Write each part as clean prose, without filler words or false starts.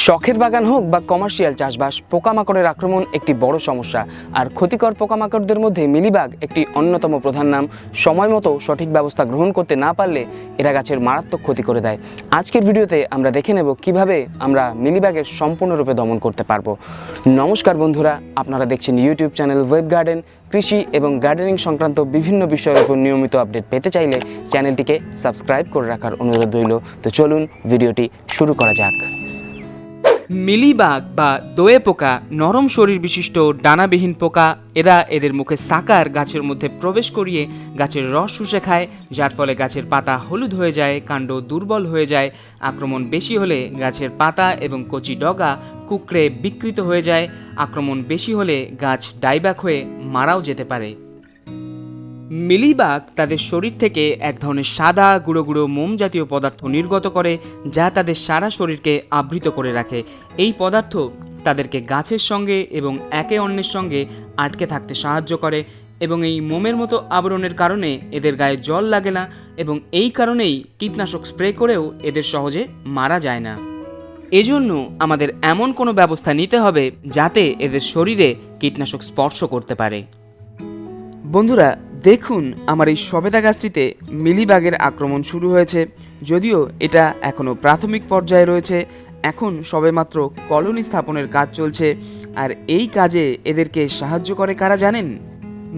শখের বাগান হোক বা কমার্শিয়াল চাষবাস, পোকামাকড়ের আক্রমণ একটি বড় সমস্যা। আর ক্ষতিকর পোকামাকড়দের মধ্যে মিলিবাগ একটি অন্যতম প্রধান নাম। সময় মতো সঠিক ব্যবস্থা গ্রহণ করতে না পারলে এরা গাছের মারাত্মক ক্ষতি করে দেয়। আজকের ভিডিওতে আমরা দেখে নেব কিভাবে আমরা মিলিবাগের সম্পূর্ণরূপে দমন করতে পারবো। নমস্কার বন্ধুরা, আপনারা দেখছেন ইউটিউব চ্যানেল ওয়েব গার্ডেন। কৃষি এবং গার্ডেনিং সংক্রান্ত বিভিন্ন বিষয়ের উপর নিয়মিত আপডেট পেতে চাইলে চ্যানেলটিকে সাবস্ক্রাইব করে রাখার অনুরোধ রইল। তো চলুন ভিডিওটি শুরু করা যাক। মিলিবাগ বা দোয়ে পোকা নরম শরীর বিশিষ্ট ডানাবিহীন পোকা। এরা এদের মুখে সাকার গাছের মধ্যে প্রবেশ করিয়ে গাছের রস শুষে খায়, যার ফলে গাছের পাতা হলুদ হয়ে যায়, কাণ্ড দুর্বল হয়ে যায়। আক্রমণ বেশি হলে গাছের পাতা এবং কচি ডগা কুঁকড়ে বিকৃত হয়ে যায়। আক্রমণ বেশি হলে গাছ ডাইব্যাক হয়ে মারাও যেতে পারে। মিলিবাগ তাদের শরীর থেকে এক ধরনের সাদা গুঁড়ো গুঁড়ো মোম জাতীয় পদার্থ নির্গত করে, যা তাদের সারা শরীরকে আবৃত করে রাখে। এই পদার্থ তাদেরকে গাছের সঙ্গে এবং একে অন্যের সঙ্গে আটকে থাকতে সাহায্য করে এবং এই মোমের মতো আবরণের কারণে এদের গায়ে জল লাগে না এবং এই কারণেই কীটনাশক স্প্রে করেও এদের সহজে মারা যায় না। এজন্য আমাদের এমন কোনো ব্যবস্থা নিতে হবে যাতে এদের শরীরে কীটনাশক স্পর্শ করতে পারে। বন্ধুরা দেখুন, আমার এই সবেদা গাছটিতে মিলিবাগের আক্রমণ শুরু হয়েছে। যদিও এটা এখনও প্রাথমিক পর্যায়ে রয়েছে, এখন সবেমাত্র কলোনি স্থাপনের কাজ চলছে। আর এই কাজে এদেরকে সাহায্য করে কারা জানেন?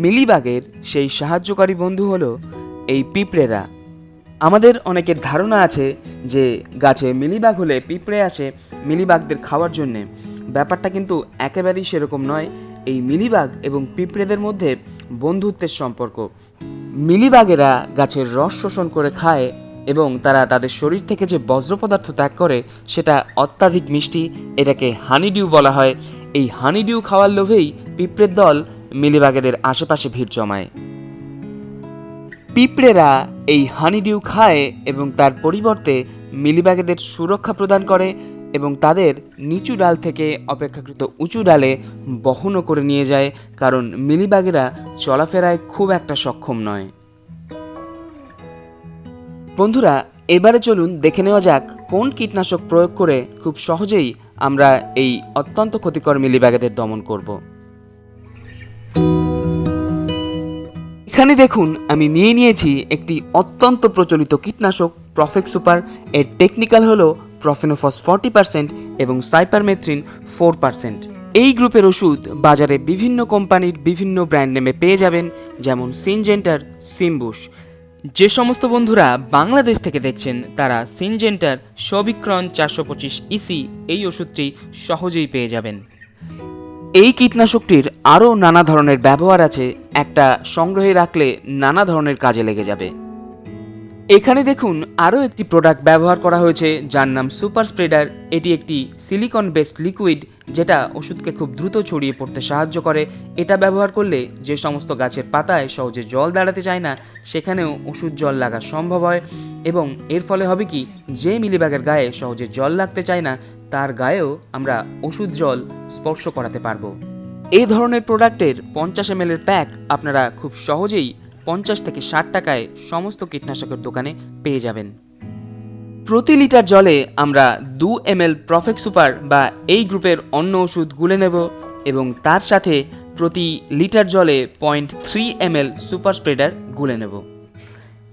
মিলিবাগের সেই সাহায্যকারী বন্ধু হলো এই পিঁপড়েরা। আমাদের অনেকের ধারণা আছে যে গাছে মিলিবাগ হলে পিঁপড়ে আসে মিলিবাগদের খাওয়ার জন্যে। ব্যাপারটা কিন্তু একেবারেই সেরকম নয়। এই মিলিবাগ এবং পিঁপড়েদের মধ্যে বন্ধুত্বের সম্পর্ক। মিলিবাগেরা গাছের রস শোষণ করে খায় এবং তারা তাদের শরীর থেকে যে বজ্র পদার্থ ত্যাগ করে সেটা অত্যাধিক মিষ্টি। এটাকে হানিডিউ বলা হয়। এই হানিডিউ খাওয়ার লোভেই পিঁপড়ের দল মিলিবাগেদের আশেপাশে ভিড় জমায়। পিঁপড়েরা এই হানিডিউ খায় এবং তার পরিবর্তে মিলিবাগেদের সুরক্ষা প্রদান করে এবং তাদের নিচু ডাল থেকে অপেক্ষাকৃত উঁচু ডালে বহনও করে নিয়ে যায়, কারণ মিলিবাগেরা চলাফেরায় খুব একটা সক্ষম নয়। বন্ধুরা এবারে চলুন দেখে নেওয়া যাক কোন কীটনাশক প্রয়োগ করে খুব সহজেই আমরা এই অত্যন্ত ক্ষতিকর মিলিবাগেদের দমন করব। এখানে দেখুন, আমি নিয়ে নিয়েছি একটি অত্যন্ত প্রচলিত কীটনাশক প্রফেক্ট সুপার। এর টেকনিক্যাল হলো প্রফেনোফস 40% এবং সাইপারমেথ্রিন 4%। এই গ্রুপের ওষুধ বাজারে বিভিন্ন কোম্পানির বিভিন্ন ব্র্যান্ড নেমে পেয়ে যাবেন, যেমন সিনজেন্টার, সিম্বুশ। যে সমস্ত বন্ধুরা বাংলাদেশ থেকে দেখছেন তারা সিনজেন্টার সবিক্রন 425 ইসি এই ওষুধটি সহজেই পেয়ে যাবেন। এই কীটনাশকটির আরও নানা ধরনের ব্যবহার আছে, একটা সংগ্রহে রাখলে নানা ধরনের কাজে লেগে যাবে। এখানে দেখুন আরও একটি প্রোডাক্ট ব্যবহার করা হয়েছে যার নাম সুপার স্প্রেডার। এটি একটি সিলিকন বেসড লিকুইড যেটা ওষুধকে খুব দ্রুত ছড়িয়ে পড়তে সাহায্য করে। এটা ব্যবহার করলে যে সমস্ত গাছের পাতায় সহজে জল দাঁড়াতে চায় না সেখানেও ওষুধ জল লাগা সম্ভব হয় এবং এর ফলে হবে কি, যে মিলিবাগের গায়ে সহজে জল লাগতে চায় না তার গায়েও আমরা ওষুধ জল স্পর্শ করাতে পারবো। এই ধরনের প্রোডাক্টের 50 ml প্যাক আপনারা খুব সহজেই 50 থেকে 60 টাকায় সমস্ত কীটনাশকের দোকানে পেয়ে যাবেন। প্রতি লিটার জলে আমরা 2 ml প্রফেক্ট সুপার বা এই গ্রুপের অন্য ওষুধ গুলে নেব এবং তার সাথে প্রতি লিটার জলে 0.3 ml সুপার স্প্রেডার গুলে নেব।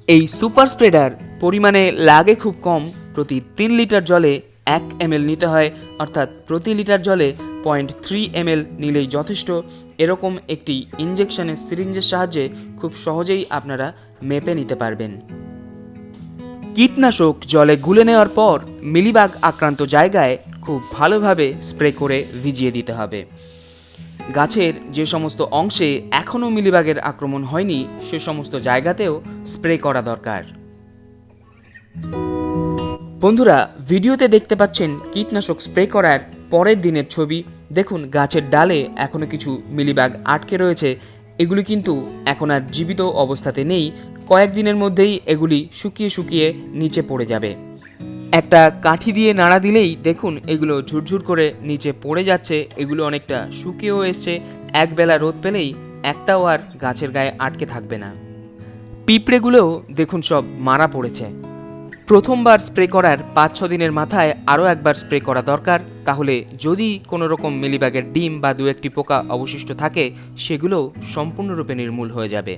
এই সুপার স্প্রেডার পরিমাণে লাগে খুব কম, প্রতি 3 লিটার জলে 1 ml নিতে হয়, অর্থাৎ প্রতি লিটার জলে 0.3 ml নিলেই যথেষ্ট। এরকম একটি ইনজেকশনের সিরিঞ্জের সাহায্যে খুব সহজেই আপনারা মেপে নিতে পারবেন। কীটনাশক জলে গুলে নেওয়ার পর মিলিবাগ আক্রান্ত জায়গায় খুব ভালোভাবে স্প্রে করে ভিজিয়ে দিতে হবে। গাছের যে সমস্ত অংশে এখনও মিলিবাগের আক্রমণ হয়নি সে সমস্ত জায়গাতেও স্প্রে করা দরকার। বন্ধুরা ভিডিওতে দেখতে পাচ্ছেন কীটনাশক স্প্রে করার পরের দিনের ছবি। দেখুন গাছের ডালে এখনও কিছু মিলিবাগ আটকে রয়েছে। এগুলি কিন্তু এখন আর জীবিত অবস্থাতে নেই। কয়েকদিনের মধ্যেই এগুলি শুকিয়ে শুকিয়ে নিচে পড়ে যাবে। একটা কাঠি দিয়ে নাড়া দিলেই দেখুন এগুলো ঝুরঝুর করে নিচে পড়ে যাচ্ছে। এগুলো অনেকটা শুকিয়েও এসছে। একবেলা রোদ পেলেই একটাও আর গাছের গায়ে আটকে থাকবে না। পিঁপড়েগুলোও দেখুন সব মারা পড়েছে। প্রথমবার স্প্রে করার 5-6 দিনের মাথায় আরও একবার স্প্রে করা দরকার। তাহলে যদি কোনো রকম মিলিবাগের ডিম বা 2-1টি পোকা অবশিষ্ট থাকে সেগুলো সম্পূর্ণরূপে নির্মূল হয়ে যাবে।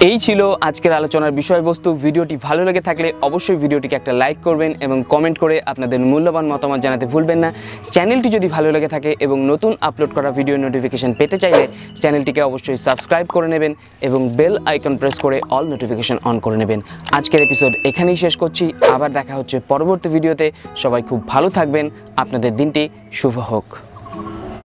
এই ছিল আজকের আলোচনার বিষয়বস্তু। ভিডিওটি ভালো লেগে থাকলে অবশ্যই ভিডিওটিকে একটা লাইক করবেন এবং কমেন্ট করে আপনাদের মূল্যবান মতামত জানাতে ভুলবেন না। চ্যানেলটি যদি ভালো লেগে থাকে এবং নতুন আপলোড করা ভিডিও নোটিফিকেশন পেতে চাইলে চ্যানেলটিকে অবশ্যই সাবস্ক্রাইব করে নেবেন এবং বেল আইকন প্রেস করে অল নোটিফিকেশন অন করে নেবেন। আজকের এপিসোড এখানেই শেষ করছি। আবার দেখা হচ্ছে পরবর্তী ভিডিওতে। সবাই খুব ভালো থাকবেন। আপনাদের দিনটি শুভ হোক।